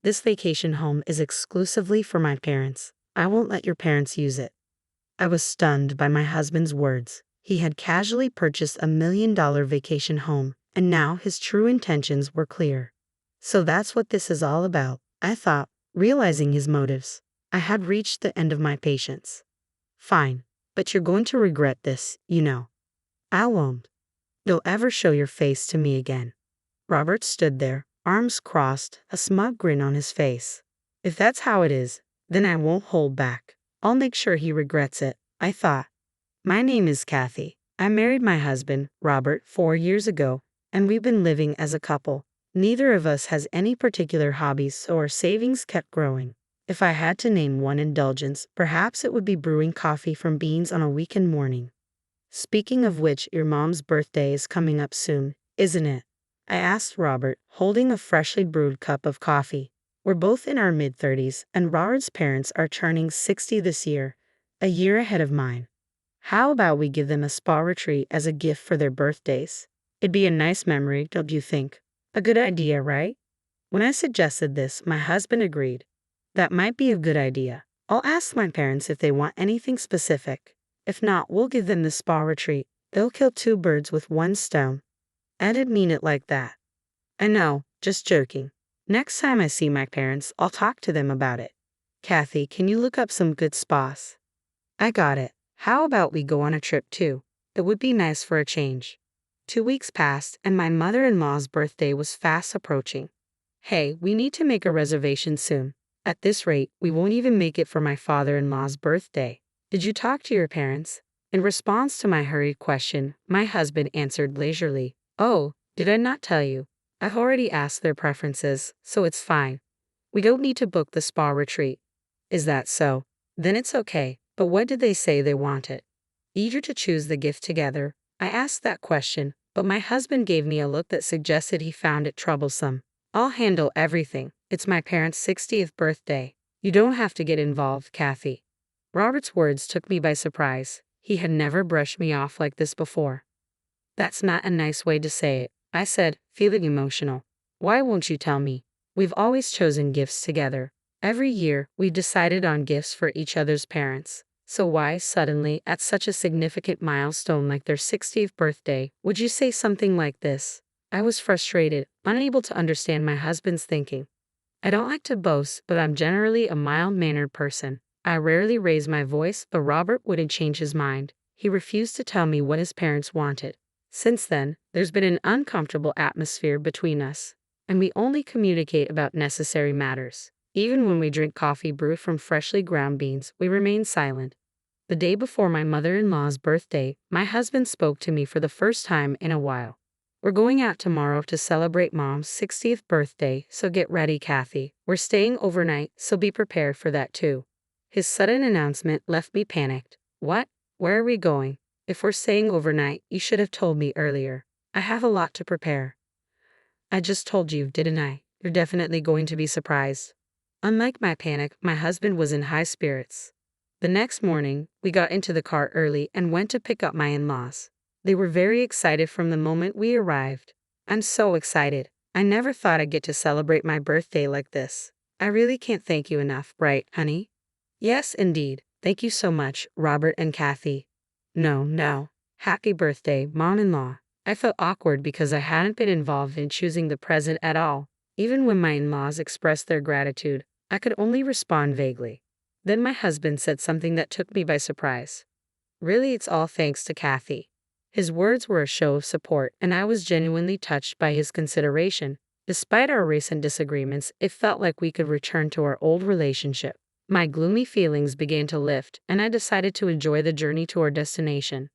This vacation home is exclusively for my parents. I won't let your parents use it." I was stunned by my husband's words. He had casually purchased $1 million vacation home, and now his true intentions were clear. So that's what this is all about, I thought, realizing his motives. I had reached the end of my patience. "Fine, but you're going to regret this, you know." "I won't. You'll ever show your face to me again." Robert stood there, arms crossed, a smug grin on his face. If that's how it is, then I won't hold back. I'll make sure he regrets it, I thought. My name is Kathy. I married my husband, Robert, 4 years ago, and we've been living as a couple. Neither of us has any particular hobbies, so our savings kept growing. If I had to name one indulgence, perhaps it would be brewing coffee from beans on a weekend morning. Speaking of which, your mom's birthday is coming up soon, isn't it? I asked Robert, holding a freshly brewed cup of coffee. We're both in our mid-30s, and Robert's parents are turning 60 this year, a year ahead of mine. How about we give them a spa retreat as a gift for their birthdays? It'd be a nice memory, don't you think? A good idea, right? When I suggested this, my husband agreed. That might be a good idea. I'll ask my parents if they want anything specific. If not, we'll give them the spa retreat. They'll kill 2 birds with 1 stone. I didn't mean it like that. I know, just joking. Next time I see my parents, I'll talk to them about it. Kathy, can you look up some good spas? I got it. How about we go on a trip too? It would be nice for a change. 2 weeks passed, and my mother-in-law's birthday was fast approaching. Hey, we need to make a reservation soon. At this rate, we won't even make it for my father-in-law's birthday. Did you talk to your parents? In response to my hurried question, my husband answered leisurely, "Oh, did I not tell you? I've already asked their preferences, so it's fine. We don't need to book the spa retreat." Is that so? Then it's okay, but what did they say they wanted? Eager to choose the gift together, I asked that question, but my husband gave me a look that suggested he found it troublesome. "I'll handle everything. It's my parents' 60th birthday. You don't have to get involved, Kathy." Robert's words took me by surprise. He had never brushed me off like this before. "That's not a nice way to say it," I said, feeling emotional. "Why won't you tell me? We've always chosen gifts together. Every year, we've decided on gifts for each other's parents. So why, suddenly, at such a significant milestone like their 60th birthday, would you say something like this?" I was frustrated, unable to understand my husband's thinking. I don't like to boast, but I'm generally a mild-mannered person. I rarely raise my voice, but Robert wouldn't change his mind. He refused to tell me what his parents wanted. Since then, there's been an uncomfortable atmosphere between us, and we only communicate about necessary matters. Even when we drink coffee brewed from freshly ground beans, we remain silent. The day before my mother-in-law's birthday, my husband spoke to me for the first time in a while. "We're going out tomorrow to celebrate Mom's 60th birthday, so get ready, Kathy. We're staying overnight, so be prepared for that too." His sudden announcement left me panicked. What? Where are we going? If we're staying overnight, you should have told me earlier. I have a lot to prepare. I just told you, didn't I? You're definitely going to be surprised. Unlike my panic, my husband was in high spirits. The next morning, we got into the car early and went to pick up my in-laws. They were very excited from the moment we arrived. I'm so excited. I never thought I'd get to celebrate my birthday like this. I really can't thank you enough, right, honey? Yes, indeed. Thank you so much, Robert and Kathy. No. Happy birthday, Mom-in-law. I felt awkward because I hadn't been involved in choosing the present at all. Even when my in-laws expressed their gratitude, I could only respond vaguely. Then my husband said something that took me by surprise. "Really, it's all thanks to Kathy." His words were a show of support, and I was genuinely touched by his consideration. Despite our recent disagreements, it felt like we could return to our old relationship. My gloomy feelings began to lift, and I decided to enjoy the journey to our destination.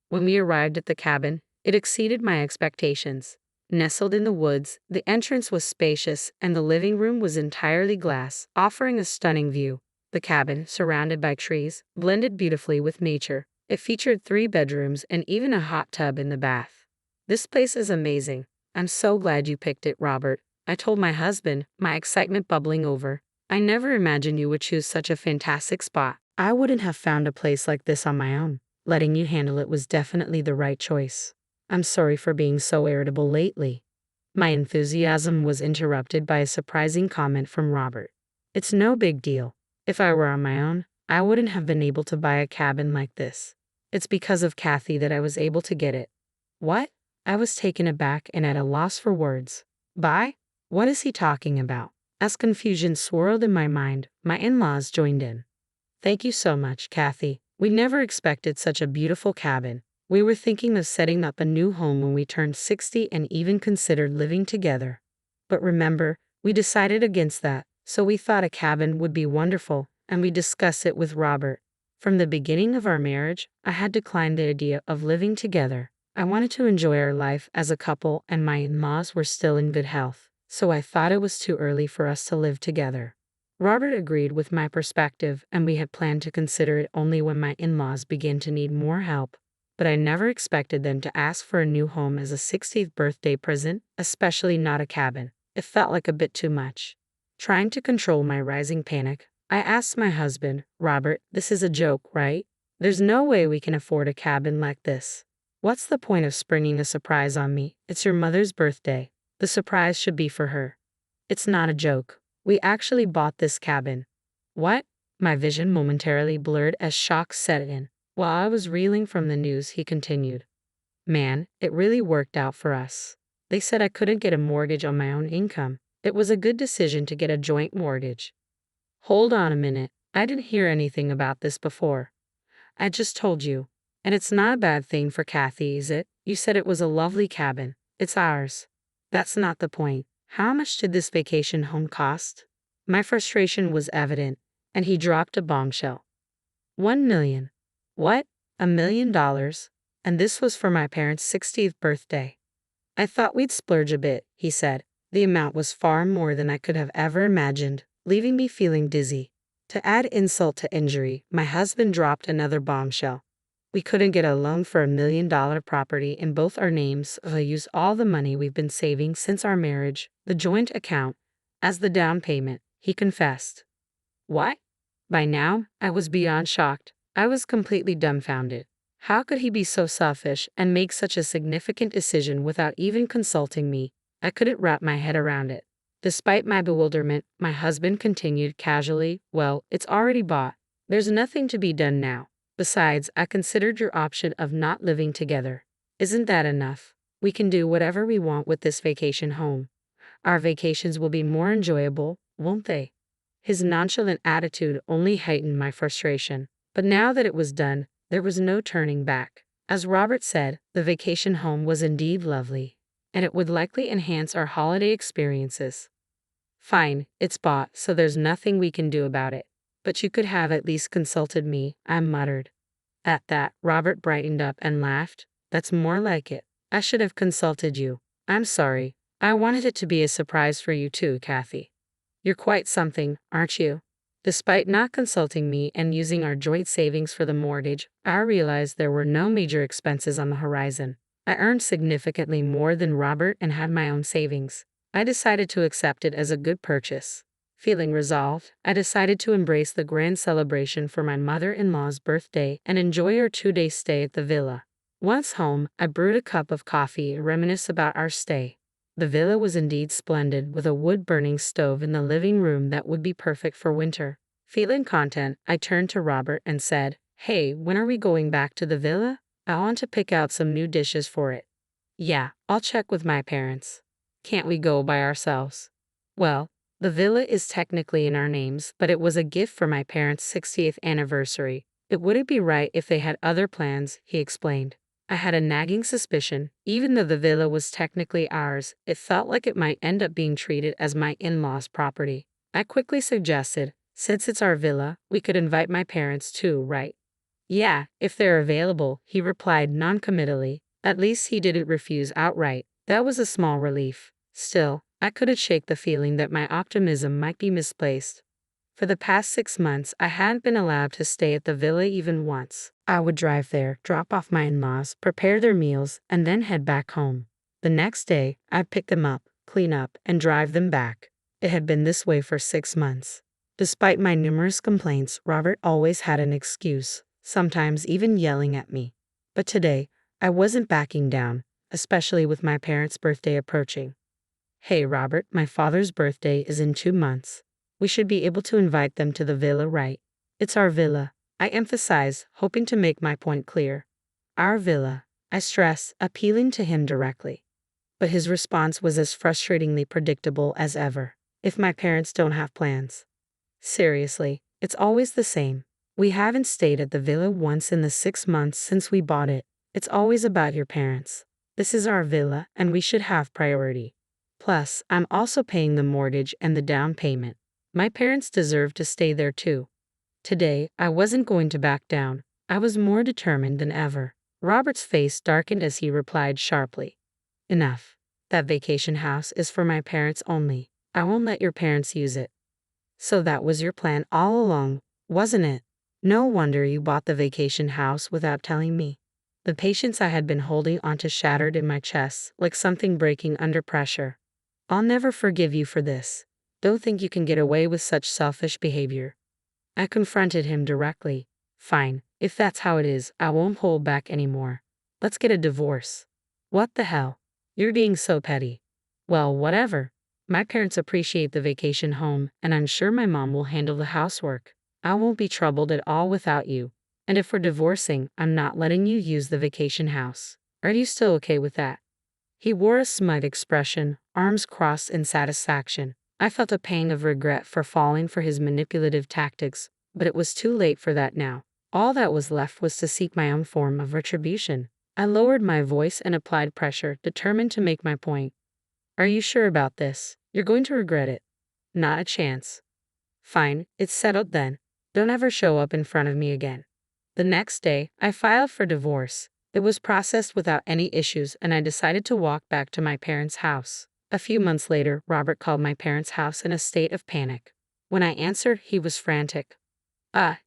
When we arrived at the cabin, it exceeded my expectations. Nestled in the woods, the entrance was spacious, and the living room was entirely glass, offering a stunning view. The cabin, surrounded by trees, blended beautifully with nature. It featured 3 bedrooms and even a hot tub in the bath. "This place is amazing. I'm so glad you picked it, Robert," I told my husband, my excitement bubbling over. "I never imagined you would choose such a fantastic spot. I wouldn't have found a place like this on my own. Letting you handle it was definitely the right choice. I'm sorry for being so irritable lately." My enthusiasm was interrupted by a surprising comment from Robert. It's no big deal. If I were on my own, I wouldn't have been able to buy a cabin like this. It's because of Kathy that I was able to get it. What? I was taken aback and at a loss for words. Buy? What is he talking about? As confusion swirled in my mind, my in-laws joined in. Thank you so much, Kathy. We never expected such a beautiful cabin. We were thinking of setting up a new home when we turned 60 and even considered living together. But remember, we decided against that, so we thought a cabin would be wonderful, and we discussed it with Robert. From the beginning of our marriage, I had declined the idea of living together. I wanted to enjoy our life as a couple, and my in-laws were still in good health, so I thought it was too early for us to live together. Robert agreed with my perspective, and we had planned to consider it only when my in-laws began to need more help. But I never expected them to ask for a new home as a 60th birthday present, especially not a cabin. It felt like a bit too much. Trying to control my rising panic, I asked my husband, Robert, this is a joke, right? There's no way we can afford a cabin like this. What's the point of springing a surprise on me? It's your mother's birthday. The surprise should be for her. It's not a joke. We actually bought this cabin. What? My vision momentarily blurred as shock set in. While I was reeling from the news, he continued. Man, it really worked out for us. They said I couldn't get a mortgage on my own income. It was a good decision to get a joint mortgage. Hold on a minute. I didn't hear anything about this before. I just told you. And it's not a bad thing for Kathy, is it? You said it was a lovely cabin. It's ours. That's not the point. How much did this vacation home cost? My frustration was evident, and he dropped a bombshell. 1 million. What? $1 million? And this was for my parents' 60th birthday. I thought we'd splurge a bit, he said. The amount was far more than I could have ever imagined, leaving me feeling dizzy. To add insult to injury, my husband dropped another bombshell. We couldn't get a loan for $1 million property in both our names, so I used all the money we've been saving since our marriage, the joint account, as the down payment, he confessed. What? By now, I was beyond shocked. I was completely dumbfounded. How could he be so selfish and make such a significant decision without even consulting me? I couldn't wrap my head around it. Despite my bewilderment, my husband continued casually, well, it's already bought. There's nothing to be done now. Besides, I considered your option of not living together. Isn't that enough? We can do whatever we want with this vacation home. Our vacations will be more enjoyable, won't they? His nonchalant attitude only heightened my frustration. But now that it was done, there was no turning back. As Robert said, the vacation home was indeed lovely, and it would likely enhance our holiday experiences. Fine, it's bought, so there's nothing we can do about it. But you could have at least consulted me, I muttered. At that, Robert brightened up and laughed. That's more like it. I should have consulted you. I'm sorry. I wanted it to be a surprise for you too, Kathy. You're quite something, aren't you? Despite not consulting me and using our joint savings for the mortgage, I realized there were no major expenses on the horizon. I earned significantly more than Robert and had my own savings. I decided to accept it as a good purchase. Feeling resolved, I decided to embrace the grand celebration for my mother-in-law's birthday and enjoy our 2-day stay at the villa. Once home, I brewed a cup of coffee and reminisced about our stay. The villa was indeed splendid, with a wood-burning stove in the living room that would be perfect for winter. Feeling content, I turned to Robert and said, Hey, when are we going back to the villa? I want to pick out some new dishes for it. Yeah, I'll check with my parents. Can't we go by ourselves? Well, the villa is technically in our names, but it was a gift for my parents' 60th anniversary. It wouldn't be right if they had other plans, he explained. I had a nagging suspicion, even though the villa was technically ours, it felt like it might end up being treated as my in-laws' property. I quickly suggested, since it's our villa, we could invite my parents too, right? Yeah, if they're available, he replied non-committally. At least he didn't refuse outright. That was a small relief. Still, I couldn't shake the feeling that my optimism might be misplaced. For the past 6 months, I hadn't been allowed to stay at the villa even once. I would drive there, drop off my in-laws, prepare their meals, and then head back home. The next day, I'd pick them up, clean up, and drive them back. It had been this way for 6 months. Despite my numerous complaints, Robert always had an excuse, sometimes even yelling at me. But today, I wasn't backing down, especially with my parents' birthday approaching. Hey, Robert, my father's birthday is in 2 months. We should be able to invite them to the villa, right? It's our villa, I emphasize, hoping to make my point clear. Our villa, I stress, appealing to him directly. But his response was as frustratingly predictable as ever. If my parents don't have plans. Seriously, it's always the same. We haven't stayed at the villa once in the 6 months since we bought it. It's always about your parents. This is our villa, and we should have priority. Plus, I'm also paying the mortgage and the down payment. My parents deserve to stay there too. Today, I wasn't going to back down. I was more determined than ever. Robert's face darkened as he replied sharply. Enough. That vacation house is for my parents only. I won't let your parents use it. So that was your plan all along, wasn't it? No wonder you bought the vacation house without telling me. The patience I had been holding onto shattered in my chest, like something breaking under pressure. I'll never forgive you for this. Don't think you can get away with such selfish behavior. I confronted him directly. Fine, if that's how it is, I won't hold back anymore. Let's get a divorce. What the hell? You're being so petty. Well, whatever. My parents appreciate the vacation home, and I'm sure my mom will handle the housework. I won't be troubled at all without you. And if we're divorcing, I'm not letting you use the vacation house. Are you still okay with that? He wore a smug expression, arms crossed in satisfaction. I felt a pang of regret for falling for his manipulative tactics, but it was too late for that now. All that was left was to seek my own form of retribution. I lowered my voice and applied pressure, determined to make my point. Are you sure about this? You're going to regret it. Not a chance. Fine, it's settled then. Don't ever show up in front of me again. The next day, I filed for divorce. It was processed without any issues, and I decided to walk back to my parents' house. A few months later, Robert called my parents' house in a state of panic. When I answered, he was frantic.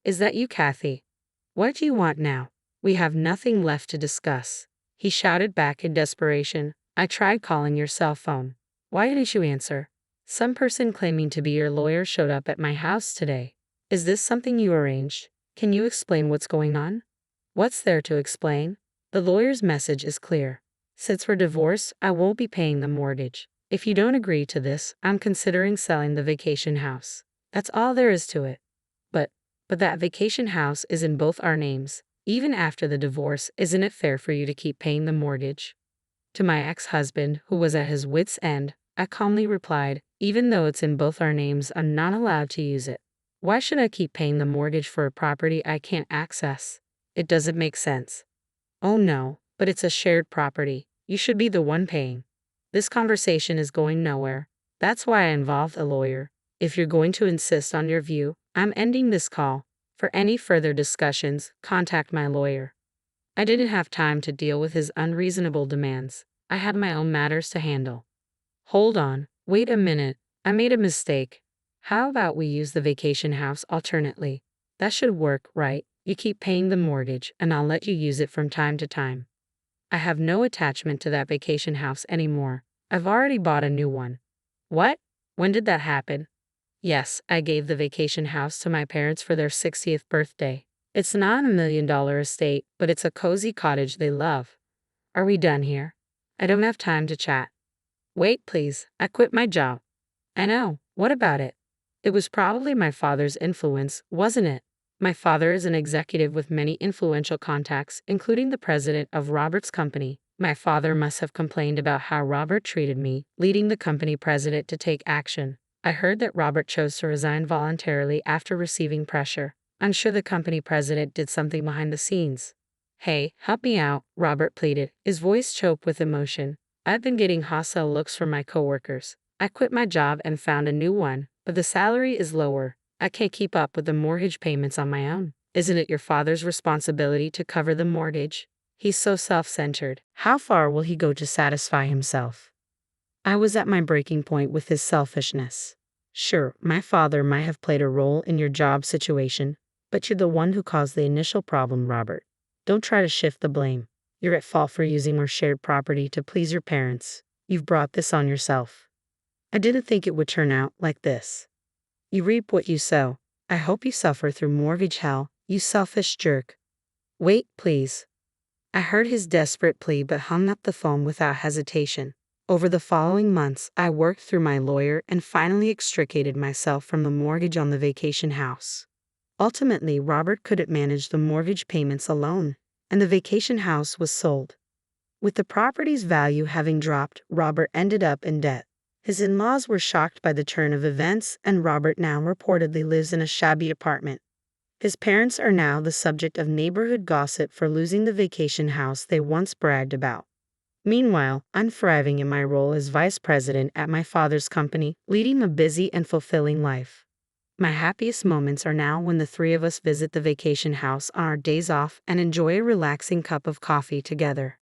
Is that you, Kathy? What do you want now? We have nothing left to discuss. He shouted back in desperation. I tried calling your cell phone. Why didn't you answer? Some person claiming to be your lawyer showed up at my house today. Is this something you arranged? Can you explain what's going on? What's there to explain? The lawyer's message is clear. Since we're divorced, I won't be paying the mortgage. If you don't agree to this, I'm considering selling the vacation house. That's all there is to it. But that vacation house is in both our names. Even after the divorce, isn't it fair for you to keep paying the mortgage? To my ex-husband, who was at his wit's end, I calmly replied, even though it's in both our names, I'm not allowed to use it. Why should I keep paying the mortgage for a property I can't access? It doesn't make sense. Oh no, but it's a shared property. You should be the one paying. This conversation is going nowhere. That's why I involved a lawyer. If you're going to insist on your view, I'm ending this call. For any further discussions, contact my lawyer. I didn't have time to deal with his unreasonable demands. I had my own matters to handle. Hold on, wait a minute. I made a mistake. How about we use the vacation house alternately? That should work, right? You keep paying the mortgage, and I'll let you use it from time to time. I have no attachment to that vacation house anymore. I've already bought a new one. What? When did that happen? Yes, I gave the vacation house to my parents for their 60th birthday. It's not a $1 million estate, but it's a cozy cottage they love. Are we done here? I don't have time to chat. Wait, please. I quit my job. I know. What about it? It was probably my father's influence, wasn't it? My father is an executive with many influential contacts, including the president of Robert's company. My father must have complained about how Robert treated me, leading the company president to take action. I heard that Robert chose to resign voluntarily after receiving pressure. I'm sure the company president did something behind the scenes. Hey, help me out, Robert pleaded, his voice choked with emotion. I've been getting hostile looks from my coworkers. I quit my job and found a new one, but the salary is lower. I can't keep up with the mortgage payments on my own. Isn't it your father's responsibility to cover the mortgage? He's so self-centered. How far will he go to satisfy himself? I was at my breaking point with his selfishness. Sure, my father might have played a role in your job situation, but you're the one who caused the initial problem, Robert. Don't try to shift the blame. You're at fault for using our shared property to please your parents. You've brought this on yourself. I didn't think it would turn out like this. You reap what you sow. I hope you suffer through mortgage hell, you selfish jerk. Wait, please. I heard his desperate plea but hung up the phone without hesitation. Over the following months, I worked through my lawyer and finally extricated myself from the mortgage on the vacation house. Ultimately, Robert couldn't manage the mortgage payments alone, and the vacation house was sold. With the property's value having dropped, Robert ended up in debt. His in-laws were shocked by the turn of events, and Robert now reportedly lives in a shabby apartment. His parents are now the subject of neighborhood gossip for losing the vacation house they once bragged about. Meanwhile, I'm thriving in my role as vice president at my father's company, leading a busy and fulfilling life. My happiest moments are now when the three of us visit the vacation house on our days off and enjoy a relaxing cup of coffee together.